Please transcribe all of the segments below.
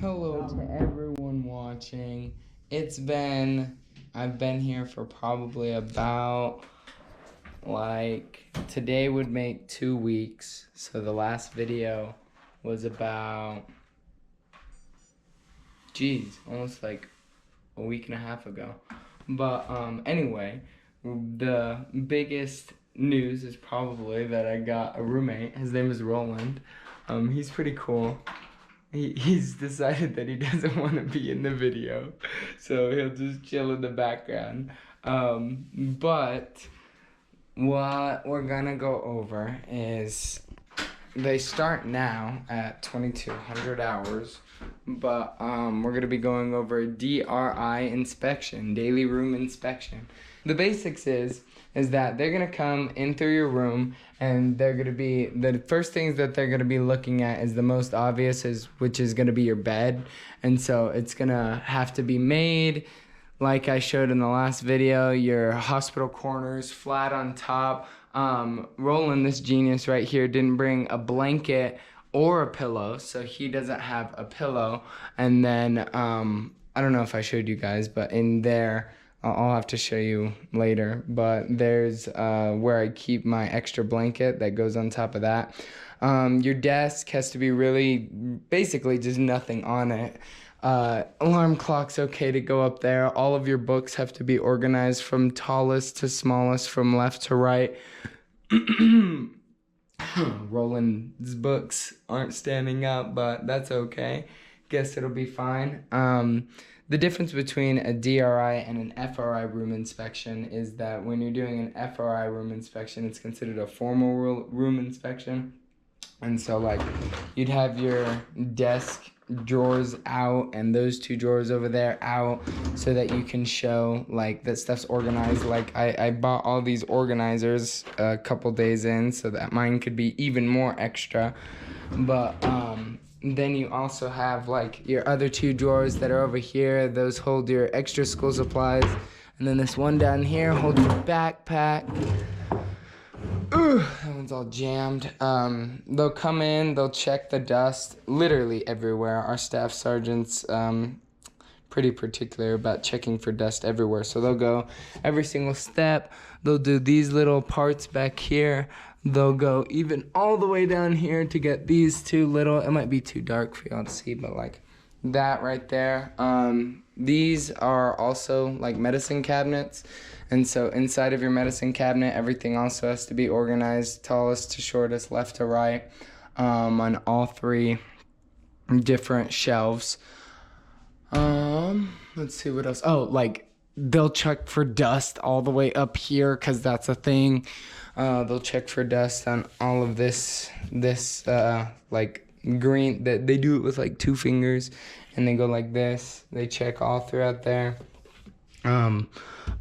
Hello to everyone watching. I've been here for probably about, today would make 2 weeks. So the last video was about, almost like a week and a half ago. But anyway, the biggest news is probably that I got a roommate. His name is Roland. He's pretty cool. He's decided that he doesn't want to be in the video, so he'll just chill in the background. But what we're gonna go over is they start now at 2200 hours, but we're gonna be going over DRI inspection, daily room inspection. The basics is that they're gonna come in through your room, and they're gonna be, the first things that they're gonna be looking at is the most obvious, which is gonna be your bed. And so it's gonna have to be made like I showed in the last video, your hospital corners flat on top. Roland, this genius right here, didn't bring a blanket or a pillow, so he doesn't have a pillow. And then I don't know if I showed you guys, but in there, I'll have to show you later, but there's where I keep my extra blanket that goes on top of that. Your desk has to be really, basically just nothing on it. Alarm clock's okay to go up there. All of your books have to be organized from tallest to smallest, from left to right. Roland's books aren't standing up, but that's okay. Guess it'll be fine. The difference between a DRI and an FRI room inspection is that when you're doing an FRI room inspection, it's considered a formal room inspection. And so, like, you'd have your desk drawers out and those two drawers over there out so that you can show, like, that stuff's organized. Like, I bought all these organizers a couple days in so that mine could be even more extra. But, then you also have, like, your other two drawers that are over here. Those hold your extra school supplies. And then this one down here holds your backpack. Ooh, that one's all jammed. They'll come in, they'll check the dust literally everywhere. Our staff sergeant's pretty particular about checking for dust everywhere. So they'll go every single step. They'll do these little parts back here. They'll go even all the way down here to get these two little, it might be too dark for y'all to see, but like that right there. These are also like medicine cabinets. And so inside of your medicine cabinet, everything also has to be organized, tallest to shortest, left to right, on all three different shelves. Let's see what else. Oh, like they'll check for dust all the way up here, because that's a thing. They'll check for dust on all of this like green, that they do it with like 2 fingers, and they go like this. They check all throughout there.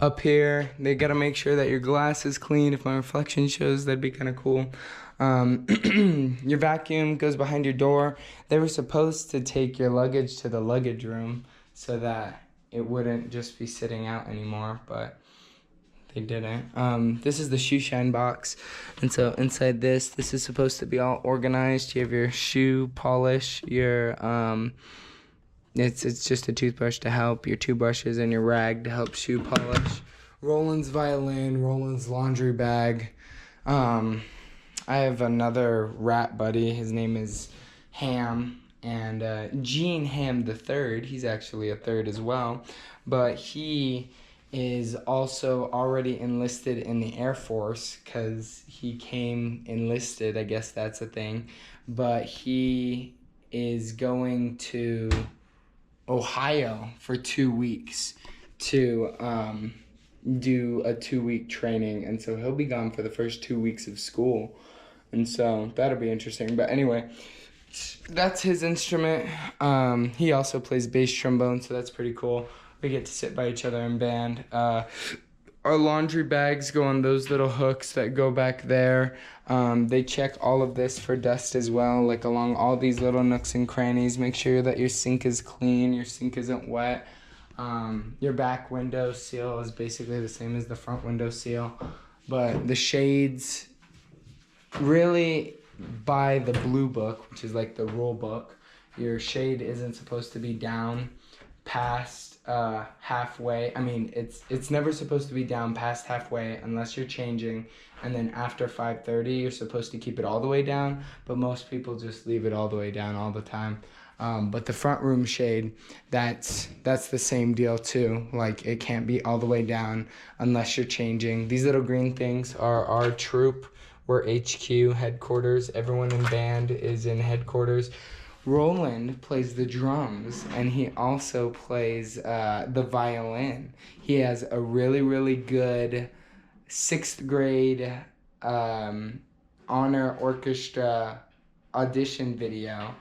Up here, they gotta make sure that your glass is clean. If my reflection shows, that'd be kind of cool. Your vacuum goes behind your door. They were supposed to take your luggage to the luggage room so that it wouldn't just be sitting out anymore, but they didn't. This is the shoe shine box, and so inside this is supposed to be all organized. You have your shoe polish, your it's just a toothbrush to help, your 2 brushes, and your rag to help shoe polish. Roland's violin, Roland's laundry bag. I have another rat buddy. His name is Ham, and Gene Ham the Third. He's actually a third as well, but he is also already enlisted in the Air Force because he came enlisted. I guess that's a thing, but he is going to Ohio for 2 weeks to do a 2-week training, and so he'll be gone for the first 2 weeks of school, and so that'll be interesting. But anyway, that's his instrument. He also plays bass trombone, so that's pretty cool. We get to sit by each other in band. Our laundry bags go on those little hooks that go back there. They check all of this for dust as well, like along all these little nooks and crannies. Make sure that your sink is clean, your sink isn't wet. Your back window seal is basically the same as the front window seal. But the shades, really by the blue book, which is like the rule book, your shade isn't supposed to be down past halfway. I mean, it's never supposed to be down past halfway unless you're changing, and then after 5:30 you're supposed to keep it all the way down, but most people just leave it all the way down all the time. But the front room shade, that's the same deal too. Like, it can't be all the way down unless you're changing. These little green things are our troop. We're HQ, headquarters. Everyone in band is in headquarters. Roland plays the drums, and he also plays the violin. He has a really, really good 6th grade honor orchestra audition video,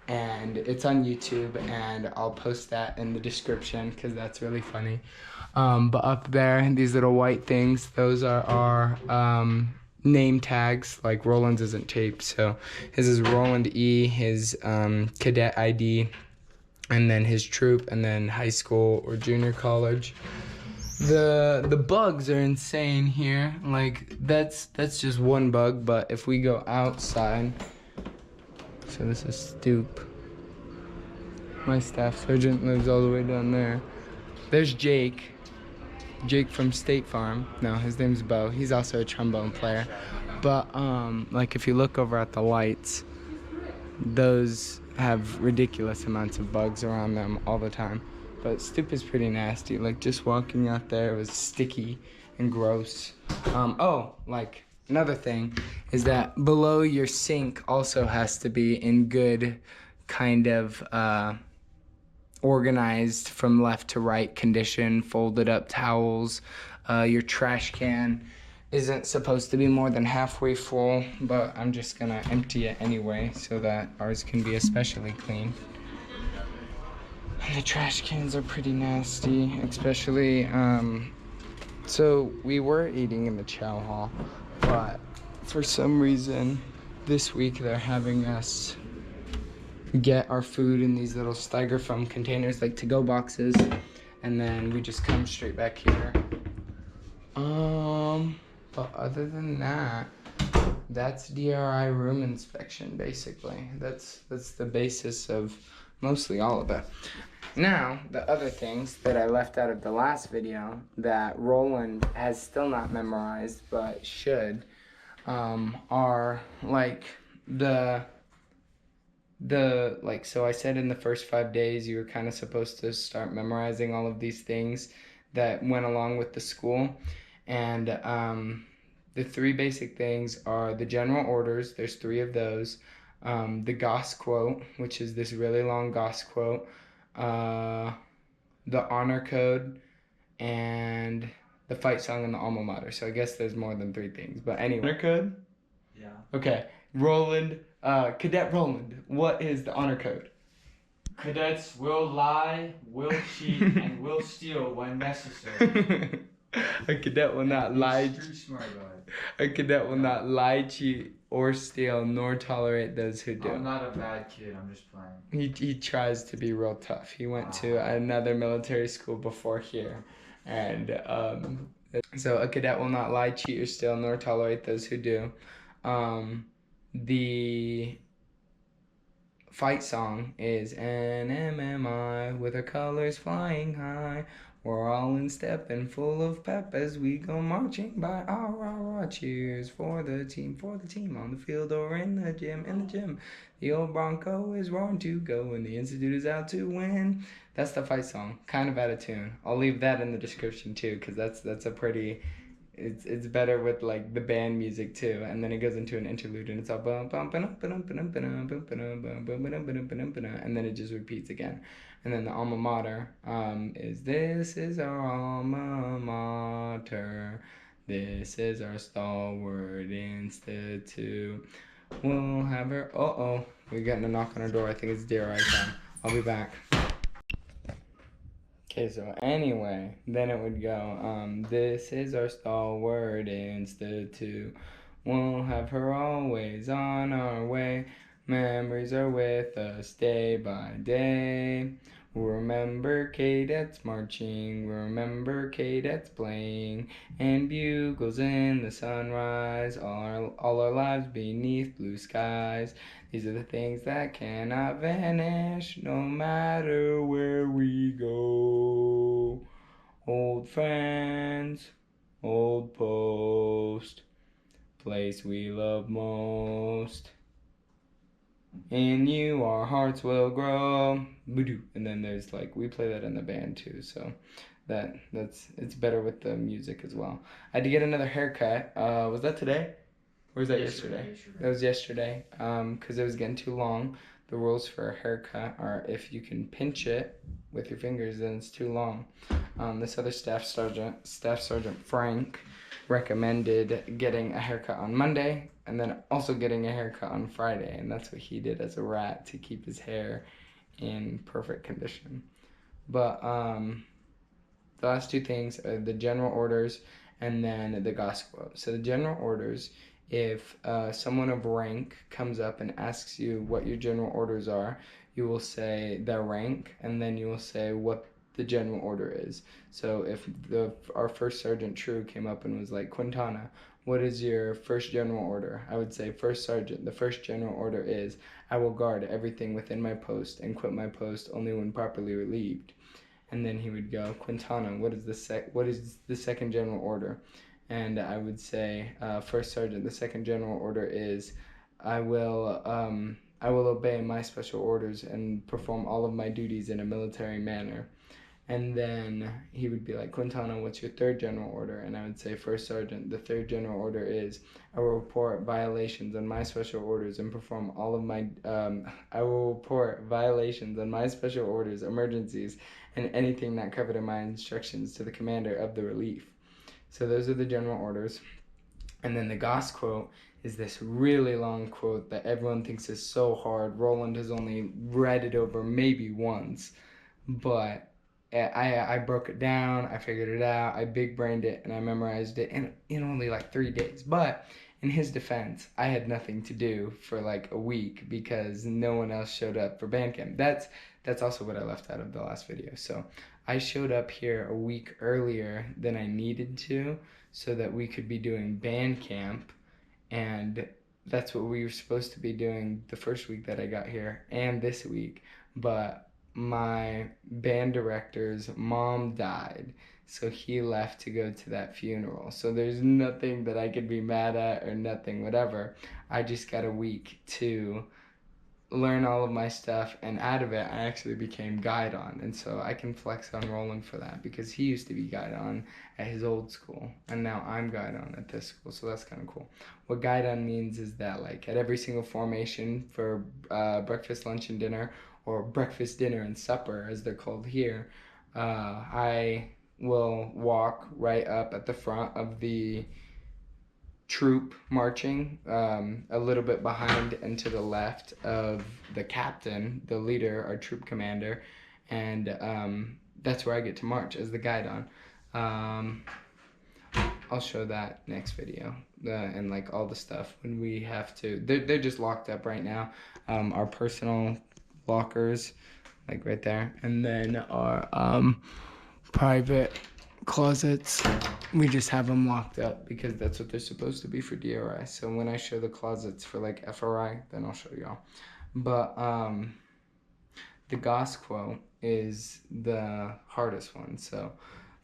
and it's on YouTube, and I'll post that in the description because that's really funny. But up there, these little white things, those are our name tags. Like, Roland's isn't taped, so his is Roland E, his cadet ID, and then his troop, and then high school or junior college. The bugs are insane here. Like, that's just one bug, but if we go outside, so this is stoop. My staff sergeant lives all the way down there. There's Jake from State Farm. No, his name's Bo. He's also a trombone player. But like, if you look over at the lights, those have ridiculous amounts of bugs around them all the time. But stoop is pretty nasty. Like, just walking out there was sticky and gross. Oh, like, another thing is that below your sink also has to be in good kind of organized from left to right condition, folded up towels. Your trash can isn't supposed to be more than halfway full, but I'm just gonna empty it anyway so that ours can be especially clean. And the trash cans are pretty nasty, especially, so we were eating in the chow hall, but for some reason this week they're having us get our food in these little styrofoam containers, like to-go boxes, and then we just come straight back here. But other than that, that's DRI room inspection, basically. That's the basis of mostly all of it. Now, the other things that I left out of the last video that Roland has still not memorized but should, are like so I said in the first 5 days you were kind of supposed to start memorizing all of these things that went along with the school, and the 3 basic things are the general orders. There's 3 of those. The Goss Quote, which is this really long Goss Quote, the honor code, and the fight song and the alma mater. So I guess there's more than 3 things, but anyway. Honor code? Yeah. Okay, Roland, Cadet Roland, what is the honor code? Cadets will lie, will cheat, and will steal when necessary. A cadet will not lie. A cadet will not lie, cheat, or steal, nor tolerate those who do. I'm not a bad kid. I'm just playing. He tries to be real tough. He went to another military school before here, and so a cadet will not lie, cheat, or steal, nor tolerate those who do. The fight song is NMMI with our colors flying high. We're all in step and full of pep as we go marching by. Ah, rah, rah, cheers for the team on the field or in the gym, The old Bronco is roaring to go and the Institute is out to win. That's the fight song, kind of out of tune. I'll leave that in the description too, because that's a pretty, it's better with like the band music too, and then it goes into an interlude and it's all bum bum ba dum ba dum ba dum ba dum bum ba dum ba dum ba dum ba dum ba dum ba dum, and then it just repeats again. And then the alma mater is this is our alma mater, this is our stalwart institute. We'll have her. We're getting a knock on our door. I think it's DRI time. I'll be back. Okay, so anyway, then it would go, this is our stalwart institute. We'll have her always on our way. Memories are with us day by day. We'll remember cadets marching, we'll remember cadets playing, and bugles in the sunrise, all our lives beneath blue skies. These are the things that cannot vanish, no matter where we go. Old friends, old post, place we love most. In you our hearts will grow. And then there's like, we play that in the band too, so it's better with the music as well. I had to get another haircut. Was that today? Or was that yesterday? That was yesterday. Because it was getting too long. The rules for a haircut are if you can pinch it with your fingers, then it's too long. This other Staff Sergeant Frank, recommended getting a haircut on Monday and then also getting a haircut on Friday, and that's what he did as a rat to keep his hair in perfect condition. But the last two things are the general orders and then the Goss Quote. So the general orders, if someone of rank comes up and asks you what your general orders are, you will say their rank, and then you will say what the general order is. So if our first Sergeant True came up and was like, Quintana, what is your first general order? I would say, First Sergeant, the first general order is, I will guard everything within my post and quit my post only when properly relieved. And then he would go, Quintana, what is the second general order? And I would say, First Sergeant, the second general order is, I will obey my special orders and perform all of my duties in a military manner. And then he would be like, Quintana, what's your third general order? And I would say, First Sergeant, the third general order is, I will report violations on my special orders and perform all of my, I will report violations on my special orders, emergencies, and anything not covered in my instructions to the commander of the relief. So those are the general orders. And then the Goss Quote is this really long quote that everyone thinks is so hard. Roland has only read it over maybe once, but I broke it down, I figured it out, I big brained it, and I memorized it in only like 3 days. But in his defense, I had nothing to do for like a week because no one else showed up for band camp. That's also what I left out of the last video. So I showed up here a week earlier than I needed to so that we could be doing band camp, and that's what we were supposed to be doing the first week that I got here and this week. But my band director's mom died, so he left to go to that funeral. So there's nothing that I could be mad at or nothing, whatever. I just got a week to learn all of my stuff, and out of it I actually became guide on, and so I can flex on Roland for that because he used to be guide on at his old school and now I'm guide on at this school, so that's kind of cool. What guide on means is that like at every single formation for breakfast, lunch, and dinner, or breakfast, dinner, and supper as they're called here, I will walk right up at the front of the troop marching, a little bit behind and to the left of the captain, the leader, our troop commander, and that's where I get to march as the guide on. I'll show that next video, and like all the stuff when we have to. They're just locked up right now. Our personal lockers, like right there, and then our private closets, we just have them locked up because that's what they're supposed to be for DRI. So when I show the closets for like FRI, then I'll show y'all. But the Goss Quote is the hardest one. So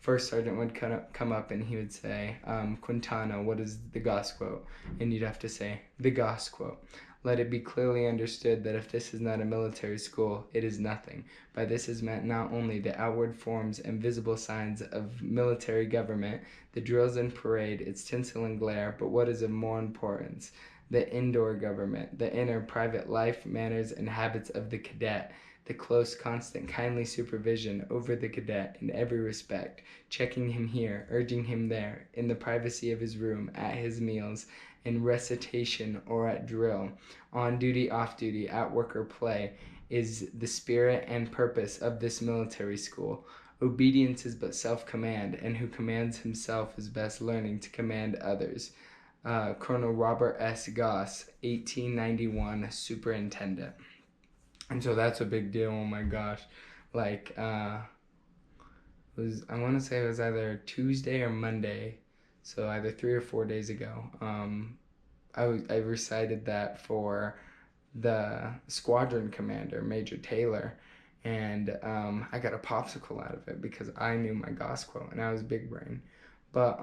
First Sergeant would come up and he would say, Quintana, what is the Goss Quote? And you'd have to say, the Goss Quote. Let it be clearly understood that if this is not a military school, it is nothing. By this is meant not only the outward forms and visible signs of military government, the drills and parade, its tinsel and glare, but what is of more importance, the indoor government, the inner private life, manners, and habits of the cadet, the close, constant, kindly supervision over the cadet in every respect, checking him here, urging him there, in the privacy of his room, at his meals, in recitation or at drill, on duty, off duty, at work or play, is the spirit and purpose of this military school. Obedience is but self-command, and who commands himself is best learning to command others. Colonel Robert S. Goss, 1891, Superintendent. And so that's a big deal. Oh my gosh. Like, I want to say it was either Tuesday or Monday, so either 3 or 4 days ago. I recited that for the squadron commander, Major Taylor, and I got a popsicle out of it because I knew my Goss quote and I was big brain. But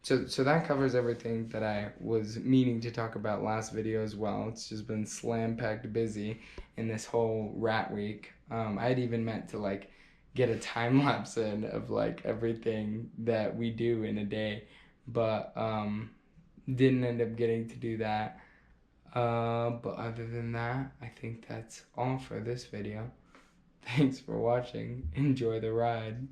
so that covers everything that I was meaning to talk about last video as well. It's just been slam packed busy in this whole rat week. I had even meant to like get a time lapse in of like everything that we do in a day, but didn't end up getting to do that. But other than that, I think that's all for this video. Thanks for watching. Enjoy the ride.